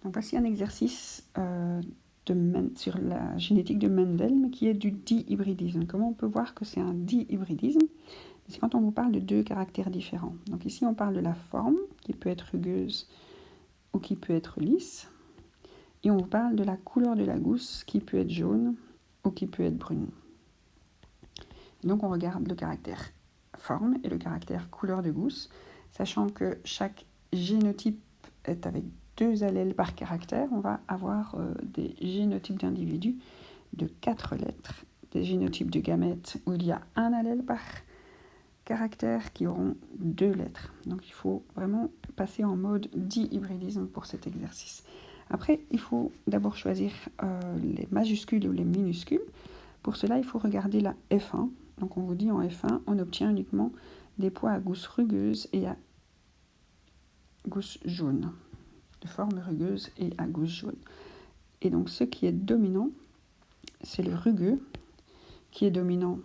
Donc voici un exercice sur la génétique de Mendel, mais qui est du dihybridisme. Comment on peut voir que c'est un dihybridisme? C'est quand on vous parle de deux caractères différents. Donc ici, on parle de la forme, qui peut être rugueuse ou qui peut être lisse. Et on vous parle de la couleur de la gousse, qui peut être jaune ou qui peut être brune. Et donc on regarde le caractère forme et le caractère couleur de gousse, sachant que chaque génotype est avec 2 allèles par caractère. On va avoir des génotypes d'individus de 4 lettres, des génotypes de gamètes où il y a un allèle par caractère qui auront 2 lettres. Donc il faut vraiment passer en mode dihybridisme pour cet exercice. Après, il faut d'abord choisir les majuscules ou les minuscules. Pour cela, il faut regarder la F1. Donc on vous dit en F1, on obtient uniquement des pois à gousse rugueuse et à gousse jaune, de forme rugueuse et à gousse jaune. Et donc ce qui est dominant, c'est le rugueux, qui est dominant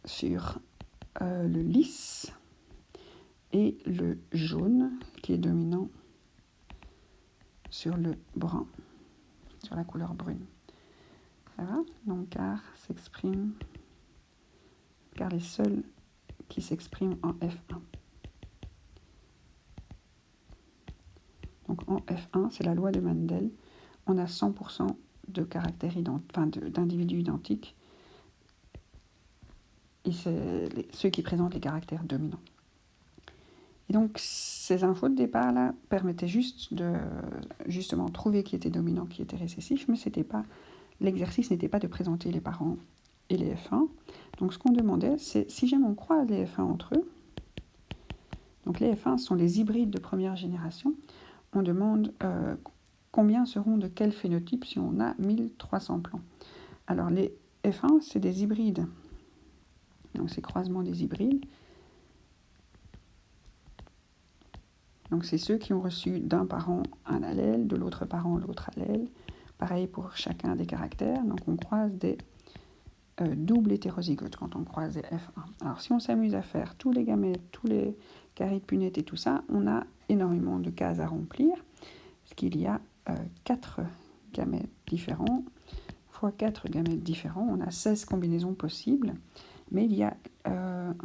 sur le lisse, et le jaune, qui est dominant sur le brun, sur la couleur brune. Ça va? Donc car les seuls qui s'expriment en F1. Donc en F1, c'est la loi de Mendel. On a 100% de caractères d'individus identiques. Et c'est ceux qui présentent les caractères dominants. Et donc ces infos de départ là permettaient juste de justement trouver qui était dominant, qui était récessif, mais l'exercice n'était pas de présenter les parents et les F1. Donc ce qu'on demandait, c'est si jamais on croise les F1 entre eux, donc les F1 sont les hybrides de première génération, on demande combien seront de quel phénotype si on a 1300 plants. Alors les F1, c'est des hybrides, donc c'est croisement des hybrides. Donc c'est ceux qui ont reçu d'un parent un allèle, de l'autre parent l'autre allèle. Pareil pour chacun des caractères. Donc on croise des doubles hétérozygotes quand on croise des F1. Alors si on s'amuse à faire tous les gamètes, tous les carides punettes et tout ça, on a énormément de cases à remplir, parce qu'il y a 4 gamètes différents, fois 4 gamètes différents, on a 16 combinaisons possibles, mais il y a un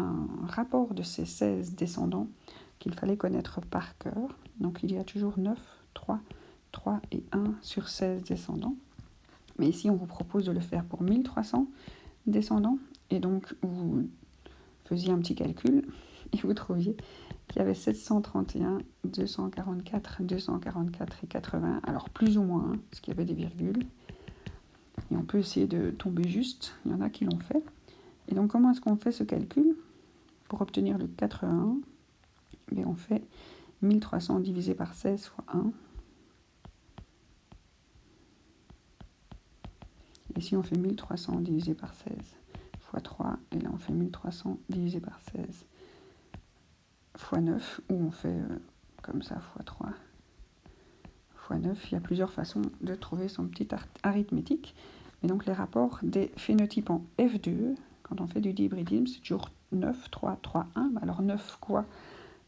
rapport de ces 16 descendants qu'il fallait connaître par cœur. Donc il y a toujours 9, 3 et 1 sur 16 descendants. Mais ici, on vous propose de le faire pour 1300 descendants. Et donc, vous faisiez un petit calcul et vous trouviez qu'il y avait 731, 244, 244 et 80. Alors, plus ou moins, parce qu'il y avait des virgules. Et on peut essayer de tomber juste. Il y en a qui l'ont fait. Et donc, comment est-ce qu'on fait ce calcul? Pour obtenir le 81, mais on fait 1300 divisé par 16 fois 1. Ici, on fait 1300 divisé par 16 fois 3. Et là, on fait 1300 divisé par 16 fois 9. Ou on fait comme ça, fois 3 fois 9. Il y a plusieurs façons de trouver son petit arithmétique. Et donc, les rapports des phénotypes en F2, quand on fait du dihybridisme, c'est toujours 9, 3, 3, 1. Alors, 9 quoi,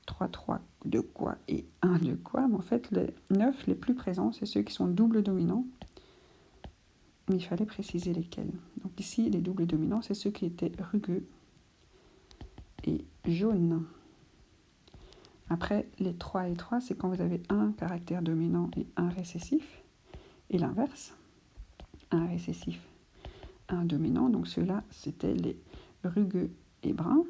3, 3 de quoi et 1 de quoi. Mais en fait, les 9 les plus présents, c'est ceux qui sont doubles dominants. Mais il fallait préciser lesquels. Donc ici, les doubles dominants, c'est ceux qui étaient rugueux et jaunes. Après, les 3 et 3, c'est quand vous avez un caractère dominant et un récessif. Et l'inverse, un récessif, un dominant. Donc ceux-là, c'était les rugueux et bruns.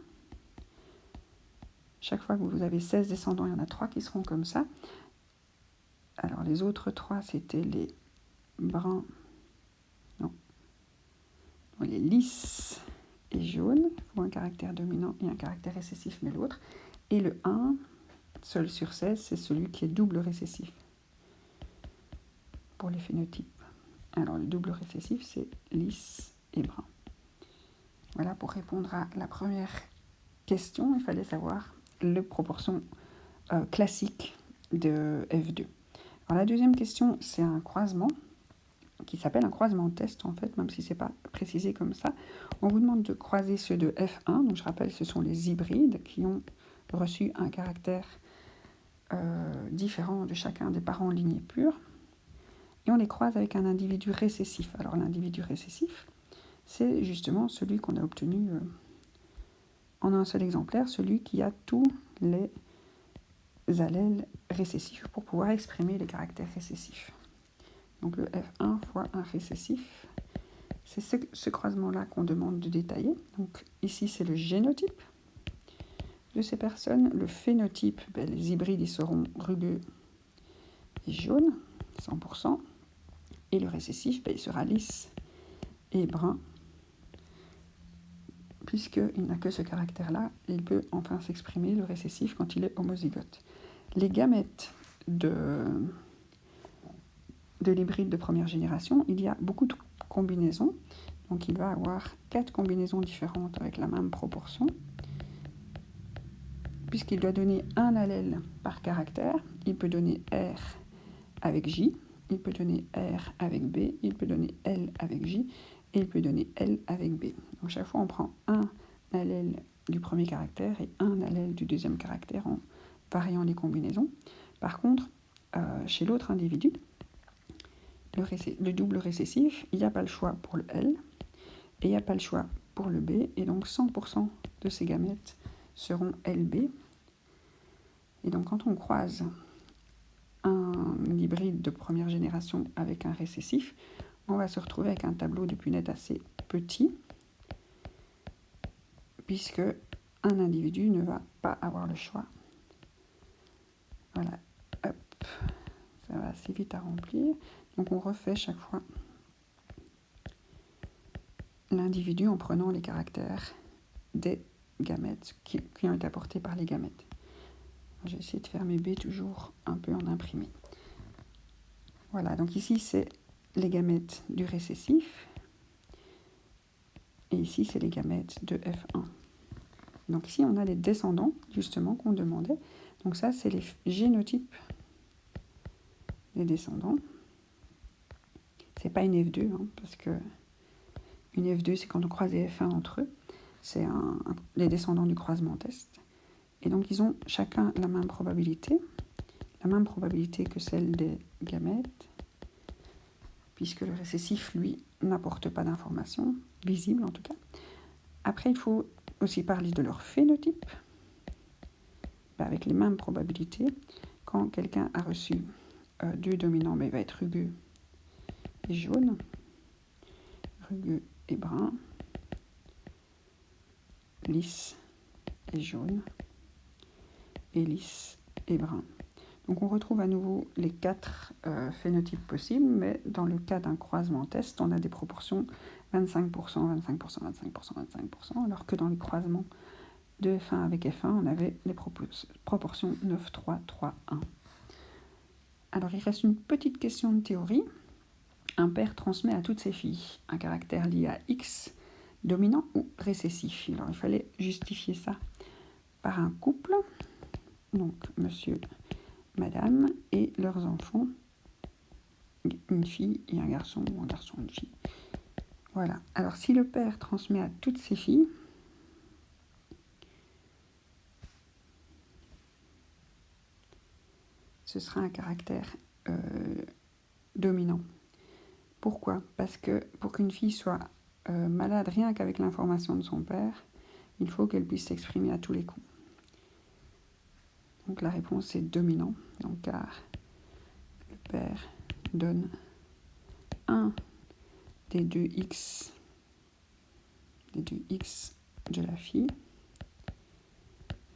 Chaque fois que vous avez 16 descendants, il y en a 3 qui seront comme ça. Alors les autres 3, c'était les bruns, les lisses et jaunes, ou un caractère dominant et un caractère récessif, mais l'autre. Et le 1, seul sur 16, c'est celui qui est double récessif pour les phénotypes. Alors le double récessif, c'est lisse et brun. Voilà pour répondre à la première question. Il fallait savoir les proportions classiques de F2. Alors la deuxième question, c'est un croisement qui s'appelle un croisement test en fait, même si ce n'est pas précisé comme ça. On vous demande de croiser ceux de F1, donc je rappelle ce sont les hybrides qui ont reçu un caractère différents de chacun des parents lignée pure, et on les croise avec un individu récessif. Alors l'individu récessif, c'est justement celui qu'on a obtenu en un seul exemplaire, celui qui a tous les allèles récessifs pour pouvoir exprimer les caractères récessifs. Donc le F1 fois un récessif, c'est ce croisement-là qu'on demande de détailler. Donc ici, c'est le génotype de ces personnes. Le phénotype, les hybrides, ils seront rugueux et jaunes, 100%. Et le récessif, il sera lisse et brun, puisqu'il n'a que ce caractère-là. Il peut enfin s'exprimer, le récessif, quand il est homozygote. Les gamètes de l'hybride de première génération, il y a beaucoup de combinaisons. Donc il va avoir 4 combinaisons différentes avec la même proportion, puisqu'il doit donner un allèle par caractère. Il peut donner R avec J, il peut donner R avec B, il peut donner L avec J, et il peut donner L avec B. Donc chaque fois, on prend un allèle du premier caractère et un allèle du deuxième caractère en variant les combinaisons. Par contre, chez l'autre individu, le double récessif, il n'y a pas le choix pour le L, et il n'y a pas le choix pour le B, et donc 100% de ces gamètes seront LB. Et donc quand on croise un hybride de première génération avec un récessif, on va se retrouver avec un tableau de Punnett assez petit, puisque un individu ne va pas avoir le choix. Voilà, hop, ça va assez vite à remplir. Donc on refait chaque fois l'individu en prenant les caractères des gamètes qui ont été apportés par les gamètes. Je vais essayer de faire mes B toujours un peu en imprimé. Voilà, donc ici c'est les gamètes du récessif, et ici c'est les gamètes de F1. Donc ici on a les descendants justement qu'on demandait. Donc ça c'est les génotypes des descendants. C'est pas une F2, parce que une F2 c'est quand on croise les F1 entre eux. C'est les descendants du croisement test. Et donc ils ont chacun la même probabilité que celle des gamètes, puisque le récessif, lui, n'apporte pas d'informations, visibles en tout cas. Après, il faut aussi parler de leur phénotype, avec les mêmes probabilités. Quand quelqu'un a reçu 2 dominants, il va être rugueux et jaune, rugueux et brun, lisse et jaune, et lisse et brun. Donc on retrouve à nouveau les 4 phénotypes possibles, mais dans le cas d'un croisement test, on a des proportions 25%, 25%, 25%, 25%, alors que dans les croisements de F1 avec F1, on avait les proportions 9, 3, 3, 1. Alors il reste une petite question de théorie. Un père transmet à toutes ses filles un caractère lié à X, dominant ou récessif. Alors il fallait justifier ça par un couple, donc monsieur, madame et leurs enfants, une fille et un garçon, ou un garçon et une fille. Voilà. Alors si le père transmet à toutes ses filles, ce sera un caractère dominant. Pourquoi ? Parce que pour qu'une fille soit malade rien qu'avec l'information de son père, il faut qu'elle puisse s'exprimer à tous les coups. Donc la réponse est dominant, donc car le père donne un des deux X de la fille,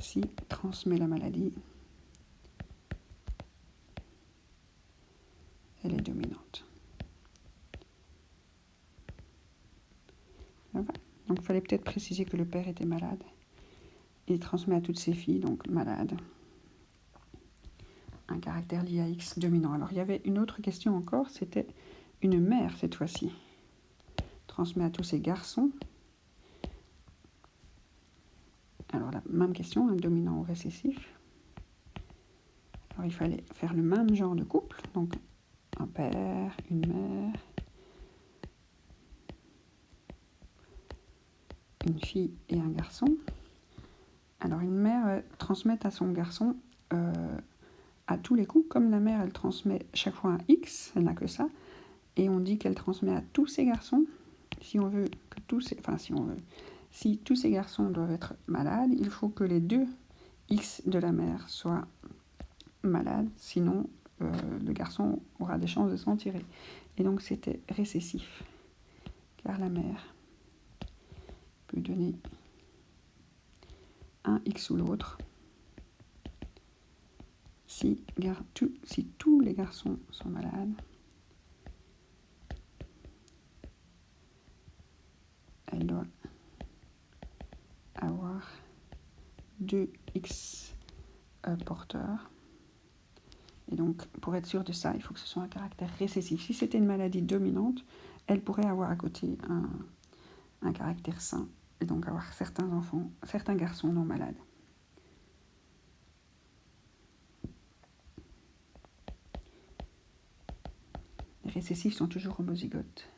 si transmet la maladie, elle est dominante. Voilà. Donc il fallait peut-être préciser que le père était malade. Il transmet à toutes ses filles, donc malade, un caractère lié à X dominant. Alors il y avait une autre question encore, c'était une mère cette fois-ci. Transmet à tous ses garçons. Alors la même question, un dominant ou récessif. Alors il fallait faire le même genre de couple, donc un père, une mère, une fille et un garçon. Alors une mère transmet à son garçon à tous les coups, comme la mère, elle transmet chaque fois un X, elle n'a que ça, et on dit qu'elle transmet à tous ces garçons, si on veut que si tous ces garçons doivent être malades, il faut que les 2 X de la mère soient malades, sinon le garçon aura des chances de s'en tirer. Et donc c'était récessif, car la mère peut donner un X ou l'autre si tous les garçons sont malades. Elle doit avoir 2 X porteurs. Et donc, pour être sûr de ça, il faut que ce soit un caractère récessif. Si c'était une maladie dominante, elle pourrait avoir à côté un caractère sain, et donc avoir certains garçons non malades. Les récessifs sont toujours homozygotes.